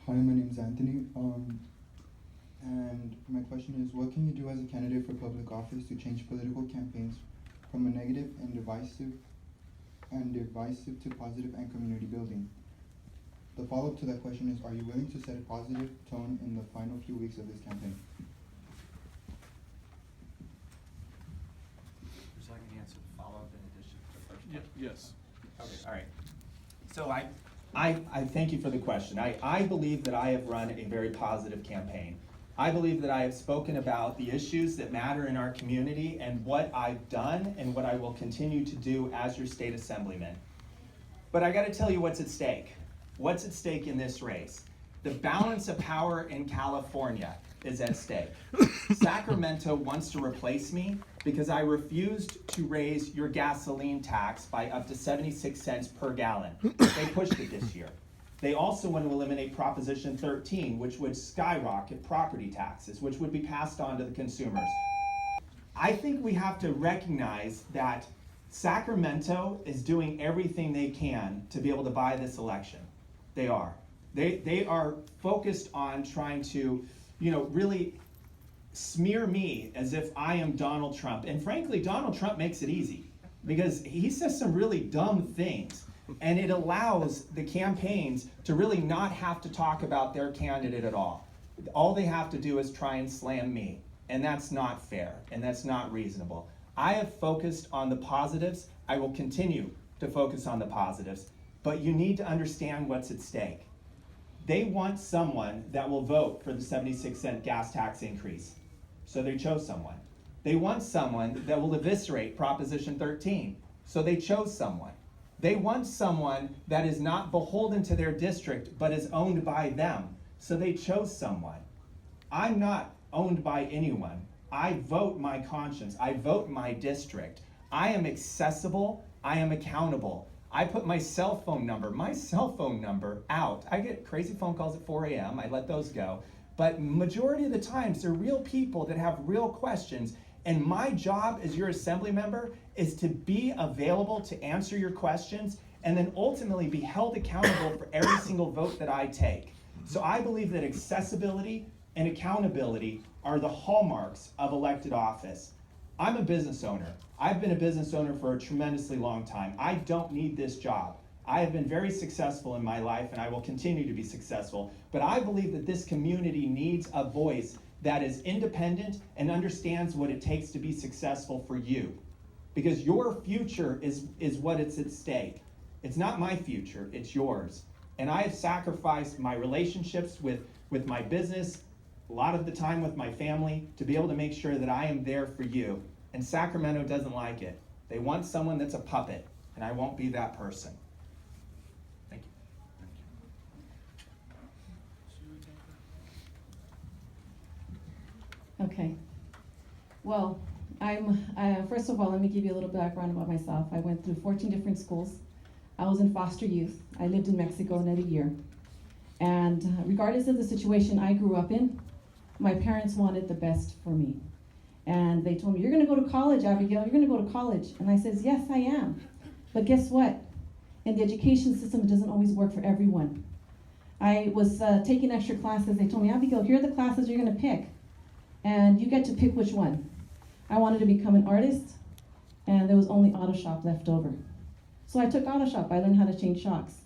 Hi, my name is Anthony. And my question is, what can you do as a candidate for public office to change political campaigns from a negative and divisive to positive and community building? The follow-up to that question is, are you willing to set a positive tone in the final few weeks of this campaign? So I can answer the follow-up in addition to the first one? Yes. Okay, all right. So I thank you for the question. I believe that I have run a very positive campaign. I believe that I have spoken about the issues that matter in our community and what I've done and what I will continue to do as your state assemblyman. But I gotta tell you what's at stake. What's at stake in this race? The balance of power in California is at stake. Sacramento wants to replace me because I refused to raise your gasoline tax by up to 76 cents per gallon. They pushed it this year. They also want to eliminate Proposition 13, which would skyrocket property taxes, which would be passed on to the consumers. I think we have to recognize that Sacramento is doing everything they can to be able to buy this election. They are. They are focused on trying to, really smear me as if I am Donald Trump. And frankly, Donald Trump makes it easy because he says some really dumb things. And it allows the campaigns to really not have to talk about their candidate at all. All they have to do is try and slam me. And that's not fair, and that's not reasonable. I have focused on the positives. I will continue to focus on the positives. But you need to understand what's at stake. They want someone that will vote for the 76-cent gas tax increase. So they chose someone. They want someone that will eviscerate Proposition 13. So they chose someone. They want someone that is not beholden to their district, but is owned by them. So they chose someone. I'm not owned by anyone. I vote my conscience. I vote my district. I am accessible. I am accountable. I put my cell phone number out. I get crazy phone calls at 4 a.m. I let those go. But majority of the times, they're real people that have real questions. And my job as your assembly member is to be available to answer your questions and then ultimately be held accountable for every single vote that I take. So I believe that accessibility and accountability are the hallmarks of elected office. I'm a business owner. I've been a business owner for a tremendously long time. I don't need this job. I have been very successful in my life and I will continue to be successful. But I believe that this community needs a voice that is independent and understands what it takes to be successful for you. Because your future is what is at stake. It's not my future, it's yours. And I have sacrificed my relationships with my business, a lot of the time with my family, to be able to make sure that I am there for you. And Sacramento doesn't like it. They want someone that's a puppet, and I won't be that person. Thank you. Okay. Well, first of all, let me give you a little background about myself. I went through 14 different schools. I was in foster youth. I lived in Mexico net a year. And regardless of the situation I grew up in, my parents wanted the best for me. And they told me, you're gonna go to college, Abigail, you're gonna go to college. And I says, yes, I am. But guess what? In the education system, it doesn't always work for everyone. I was taking extra classes. They told me, Abigail, here are the classes you're gonna pick. And you get to pick which one. I wanted to become an artist, and there was only auto shop left over. So I took auto shop. I learned how to change shocks.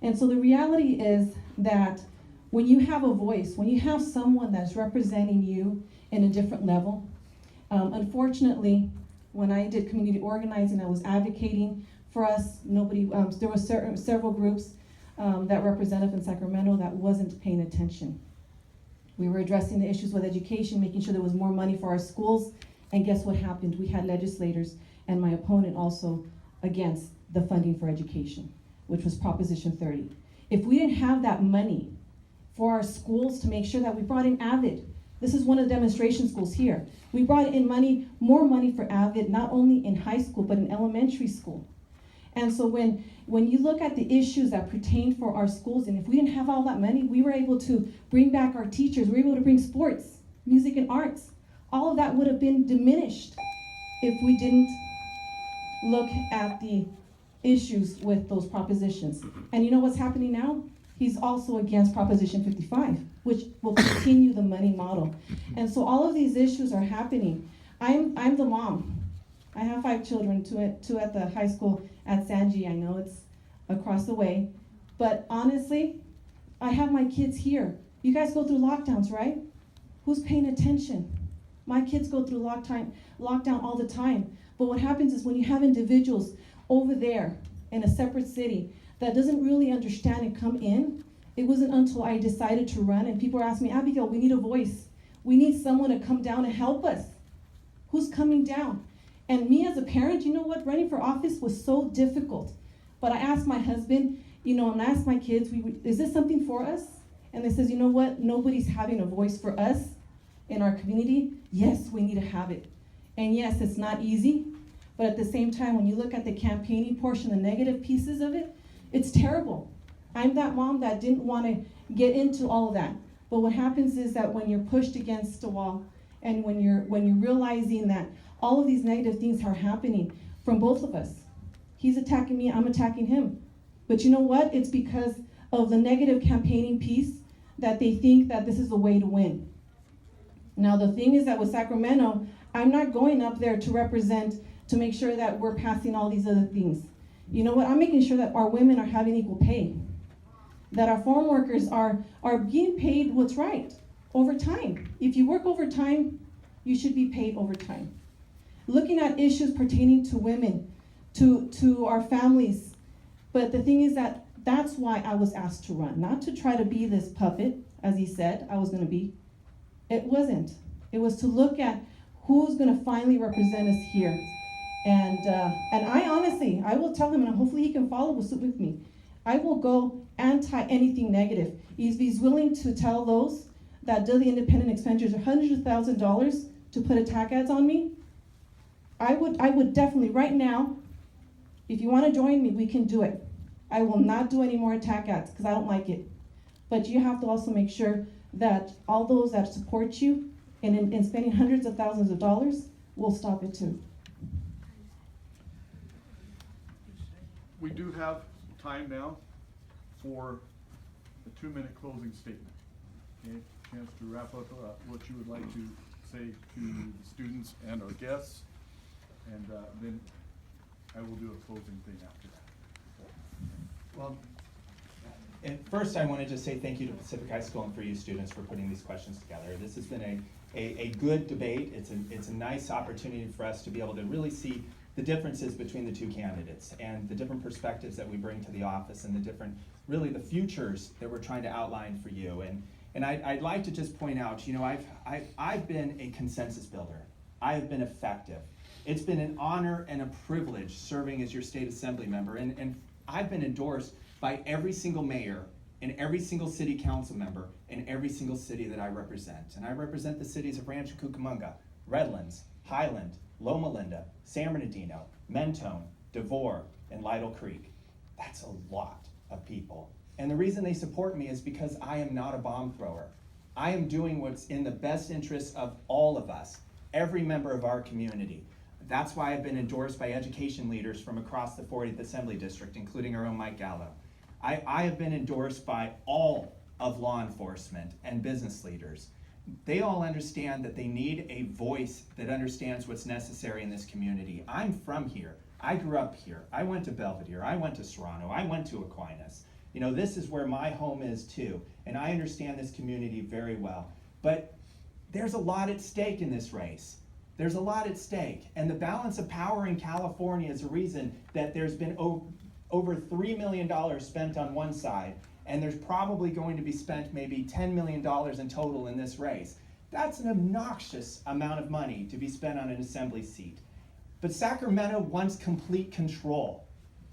And so the reality is that when you have a voice, when you have someone that's representing you in a different level, unfortunately, when I did community organizing, I was advocating for us. There were several groups that represented in Sacramento that wasn't paying attention. We were addressing the issues with education, making sure there was more money for our schools, and guess what happened? We had legislators and my opponent also against the funding for education, which was Proposition 30. If we didn't have that money for our schools to make sure that we brought in AVID, this is one of the demonstration schools here. We brought in more money for AVID, not only in high school, but in elementary school. And so when you look at the issues that pertain for our schools, and if we didn't have all that money, we were able to bring back our teachers, we were able to bring sports, music and arts. All of that would have been diminished if we didn't look at the issues with those propositions. And you know what's happening now? he's also against Proposition 55, which will continue the money model. And so all of these issues are happening. I'm the mom. I have 5 children, two at the high school at Sanji. I know it's across the way. But honestly, I have my kids here. You guys go through lockdowns, right? Who's paying attention? My kids go through lockdown all the time. But what happens is when you have individuals over there in a separate city that doesn't really understand and come in, it wasn't until I decided to run and people are asking me, Abigail, we need a voice. We need someone to come down and help us. Who's coming down? And me as a parent, you know what? Running for office was so difficult. But I asked my husband, and I asked my kids, is this something for us? And they says, you know what? Nobody's having a voice for us in our community. Yes, we need to have it. And yes, it's not easy. But at the same time, when you look at the campaigning portion, the negative pieces of it, it's terrible. I'm that mom that didn't want to get into all of that. But what happens is that when you're pushed against a wall, and when you're realizing that all of these negative things are happening from both of us. He's attacking me, I'm attacking him. But you know what? It's because of the negative campaigning piece that they think that this is the way to win. Now the thing is that with Sacramento, I'm not going up there to represent, to make sure that we're passing all these other things. You know what? I'm making sure that our women are having equal pay. That our farm workers are being paid what's right, overtime. If you work overtime, you should be paid overtime. Looking at issues pertaining to women, to our families. But the thing is that that's why I was asked to run, not to try to be this puppet, as he said I was gonna be. It wasn't. It was to look at who's gonna finally represent us here. And I honestly, I will tell him, and hopefully he can follow suit with me. I will go anti anything negative. If he's willing to tell those that do the independent expenditures hundreds of thousands of dollars to put attack ads on me, I would definitely, right now, if you want to join me, we can do it. I will not do any more attack ads because I don't like it. But you have to also make sure that all those that support you in spending hundreds of thousands of dollars will stop it too. We do have time now for a 2-minute closing statement. Okay, chance to wrap up what you would like to say to the students and our guests, and then I will do a closing thing after that. Well, and first I want to just say thank you to Pacific High School and for you students for putting these questions together. This has been a good debate. It's a nice opportunity for us to be able to really see the differences between the two candidates and the different perspectives that we bring to the office and the different, really the futures that we're trying to outline for you. And I'd like to just point out, I've been a consensus builder. I have been effective. It's been an honor and a privilege serving as your state assembly member, and I've been endorsed by every single mayor and every single city council member in every single city that I represent. And I represent the cities of Rancho Cucamonga, Redlands, Highland, Loma Linda, San Bernardino, Mentone, DeVore, and Lytle Creek. That's a lot of people. And the reason they support me is because I am not a bomb thrower. I am doing what's in the best interest of all of us, every member of our community. That's why I've been endorsed by education leaders from across the 40th Assembly District, including our own Mike Gallo. I have been endorsed by all of law enforcement and business leaders. They all understand that they need a voice that understands what's necessary in this community. I'm from here. I grew up here. I went to Belvedere. I went to Serrano. I went to Aquinas. This is where my home is too, and I understand this community very well. But there's a lot at stake in this race. There's a lot at stake, and the balance of power in California is a reason that there's been over $3 million spent on one side, and there's probably going to be spent maybe $10 million in total in this race. That's an obnoxious amount of money to be spent on an assembly seat. But Sacramento wants complete control.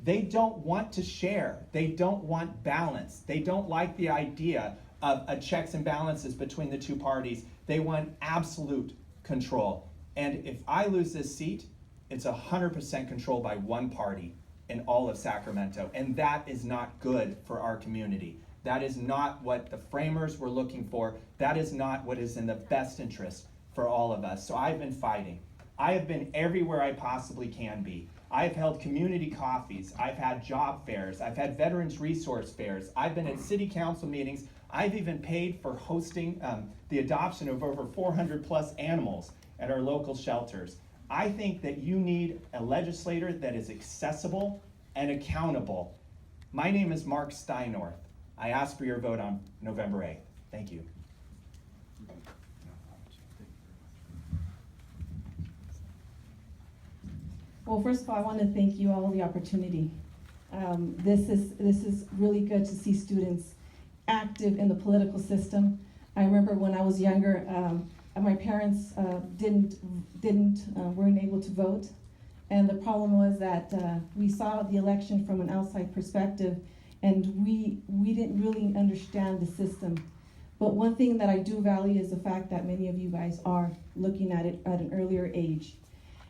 They don't want to share. They don't want balance. They don't like the idea of a checks and balances between the two parties. They want absolute control. And if I lose this seat, it's 100% controlled by one party in all of Sacramento. And that is not good for our community. That is not what the framers were looking for. That is not what is in the best interest for all of us. So I've been fighting. I have been everywhere I possibly can be. I've held community coffees, I've had job fairs, I've had veterans resource fairs, I've been at city council meetings, I've even paid for hosting the adoption of over 400 plus animals at our local shelters. I think that you need a legislator that is accessible and accountable. My name is Marc Steinorth. I ask for your vote on November 8th. Thank you. Well, first of all, I want to thank you all for the opportunity. This is really good to see students active in the political system. I remember when I was younger, my parents weren't able to vote, and the problem was that we saw the election from an outside perspective, and we didn't really understand the system. But one thing that I do value is the fact that many of you guys are looking at it at an earlier age.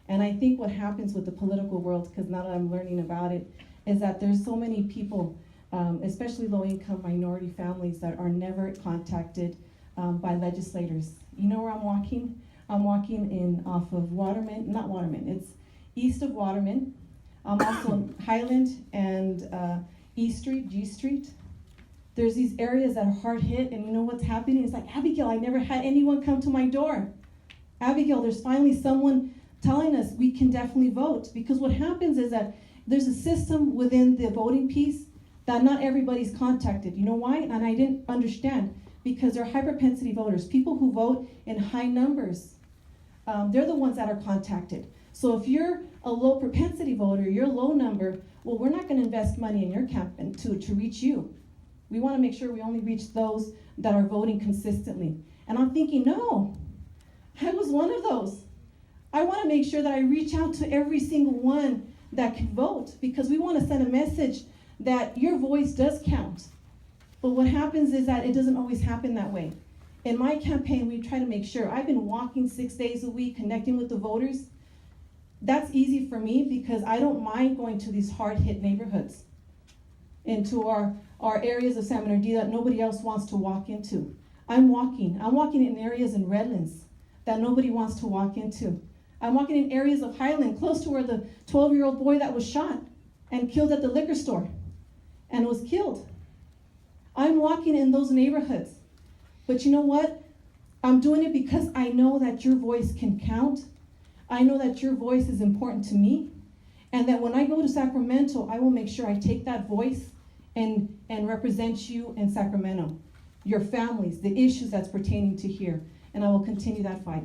And I think what happens with the political world, because now that I'm learning about it, is that there's so many people, especially low-income minority families, that are never contacted by legislators. You know where I'm walking? I'm walking in off of Waterman, not Waterman, it's east of Waterman. I'm also in Highland and E Street, G Street. There's these areas that are hard hit, and you know what's happening? It's like, Abigail, I never had anyone come to my door. Abigail, there's finally someone telling us we can definitely vote, because what happens is that there's a system within the voting piece that not everybody's contacted. You know why? And I didn't understand, because they're high propensity voters, people who vote in high numbers. They're the ones that are contacted. So if you're a low propensity voter, you're low number, well, we're not going to invest money in your campaign to reach you. We want to make sure we only reach those that are voting consistently. And I'm thinking, no, I was one of those. I want to make sure that I reach out to every single one that can vote, because we want to send a message that your voice does count. But what happens is that it doesn't always happen that way. In my campaign, we try to make sure. I've been walking 6 days a week, connecting with the voters. That's easy for me because I don't mind going to these hard-hit neighborhoods, into our areas of San Bernardino that nobody else wants to walk into. I'm walking in areas in Redlands that nobody wants to walk into. I'm walking in areas of Highland, close to where the 12-year-old boy that was shot and killed at the liquor store and was killed. I'm walking in those neighborhoods. But you know what? I'm doing it because I know that your voice can count. I know that your voice is important to me. And that when I go to Sacramento, I will make sure I take that voice and represent you in Sacramento, your families, the issues that's pertaining to here. And I will continue that fight.